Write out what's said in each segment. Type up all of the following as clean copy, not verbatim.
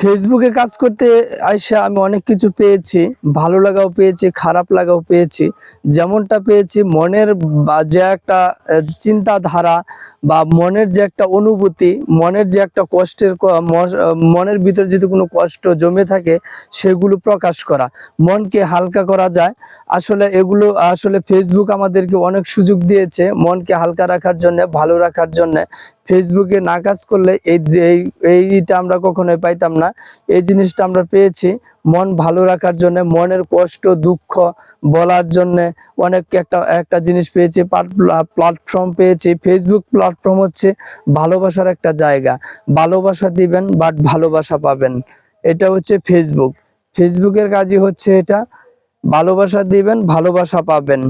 ফেসবুকে কাজ করতে আইসা আমি অনেক কিছু পেয়েছি, ভালো লাগাও পেয়েছি, খারাপ লাগাও পেয়েছি। যেমনটা পেয়েছি মনের যে একটা চিন্তাধারা বা মনের যে একটা অনুভূতি, মনের যে একটা কষ্টের মনের ভিতরে যদি কোনো কষ্ট জমে থাকে সেগুলো প্রকাশ করা, মনকে হালকা করা যায়। আসলে এগুলো আসলে ফেসবুক আমাদেরকে অনেক সুযোগ দিয়েছে মনকে হালকা রাখার জন্য, ভালো রাখার জন্য। ফেসবুকে না কাজ করলে এইটা আমরা কখনোই পাইতাম না। এই জিনিসটা আমরা পেয়েছি মন ভালো রাখার জন্য, মনের কষ্ট দুঃখ বলার জন্য। অনেক একটা জিনিস পেয়েছি, প্ল্যাটফর্ম পেয়েছি। ফেসবুক প্ল্যাটফর্ম হচ্ছে ভালোবাসার একটা জায়গা। ভালোবাসা দিবেন বাট ভালোবাসা পাবেন, এটা হচ্ছে ফেসবুক। ফেসবুকের কাজই হচ্ছে এটা, ভালোবাসা দিবেন ভালোবাসা পাবেন।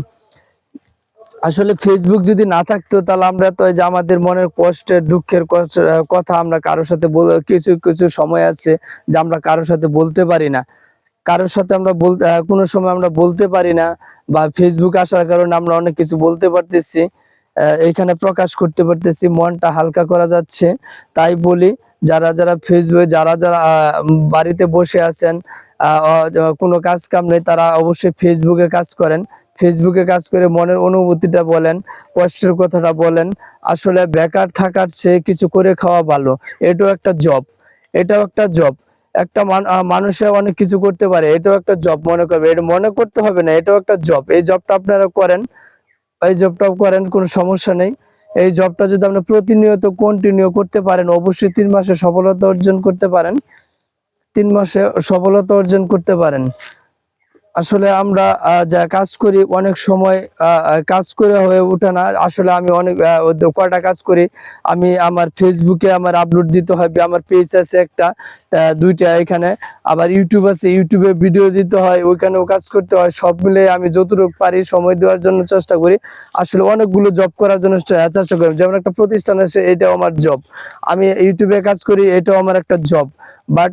আসলে ফেসবুক যদি না থাকতো তাহলে আমরা তো এই যে আমাদের মনের কষ্টের দুঃখের কথা আমরা কারোর সাথে কিছু কিছু সময় আছে যে আমরা কারোর সাথে বলতে পারি না, কারোর সাথে আমরা কোনো সময় আমরা বলতে পারি না। বা ফেসবুক আসার কারণে আমরা অনেক কিছু বলতে পারতেছি, এখানে প্রকাশ করতে পারতেছি, মনটা হালকা করা যাচ্ছে। তাই বলি যারা যারা ফেসবুকে যারা যারা বাড়িতে বসে আছেন, কোনো কাজ কাম নেই, তারা অবশ্যই ফেসবুকে কাজ করেন। ফেসবুকে কাজ করে মনের অনুভূতিটা বলেন, কষ্টের কথাটা বলেন। আসলে বেকার থাকার চেয়ে কিছু করে খাওয়া ভালো। এটাও একটা জব, এটাও একটা জব। একটা মানুষে অনেক কিছু করতে পারে, এটাও একটা জব মনে করবে। এটা মনে করতে হবে না, এটাও একটা জব। এই জবটা আপনারা করেন, এই জবটাও করেন, কোনো সমস্যা নেই। এই জবটা যদি আপনি প্রতিনিয়ত কন্টিনিউ করতে পারেন, অবশ্যই 3 মাসে সফলতা অর্জন করতে পারেন। 3 মাসে সফলতা অর্জন করতে পারেন। আসলে আমরা যা কাজ করি অনেক সময় কাজ করে হয়ে ওঠে না। আসলে আমি অনেক কয়টা কাজ করি, আমি আমার ফেসবুকে আমার আপলোড দিতে হয়। আমার পেজ আছে একটা, 2টা এখানে। আবার ইউটিউব আছে, ইউটিউবে ভিডিও দিতে হয়, ওইখানেও কাজ করতে হয়। সব মিলে আমি যতটুকু পারি সময় দেওয়ার জন্য চেষ্টা করি। আসলে অনেকগুলো জব করার জন্য চেষ্টা করি। যেমন একটা প্রতিষ্ঠান আছে, এটাও আমার জব। আমি ইউটিউবে কাজ করি, এটাও আমার একটা জব। বাট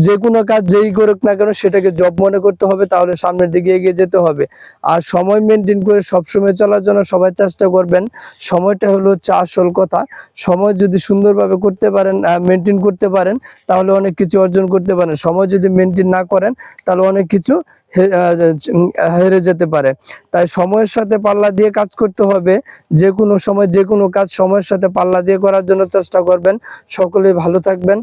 যে কোনো কাজ যেই করুক না কেন সেটাকে জব মনে করতে হবে, তাহলে সামনের দিকে এগিয়ে যেতে হবে। আর সময় মেনটেন করে সবসময় চলার জন্য সবাই চেষ্টা করবেন। সময়টা হচ্ছে আসল কথা। সময় যদি সুন্দরভাবে করতে পারেন, মেনটেন করতে পারেন, তাহলে অনেক কিছু অর্জন করতে পারেন। সময় যদি মেনটেন না করেন তাহলে অনেক কিছু হেরে যেতে পারে। তাই সময়ের সাথে পাল্লা দিয়ে কাজ করতে হবে। যে কোনো সময় যে কোনো কাজ সময়ের সাথে পাল্লা দিয়ে করার জন্য চেষ্টা করবেন। সকলেই ভালো থাকবেন।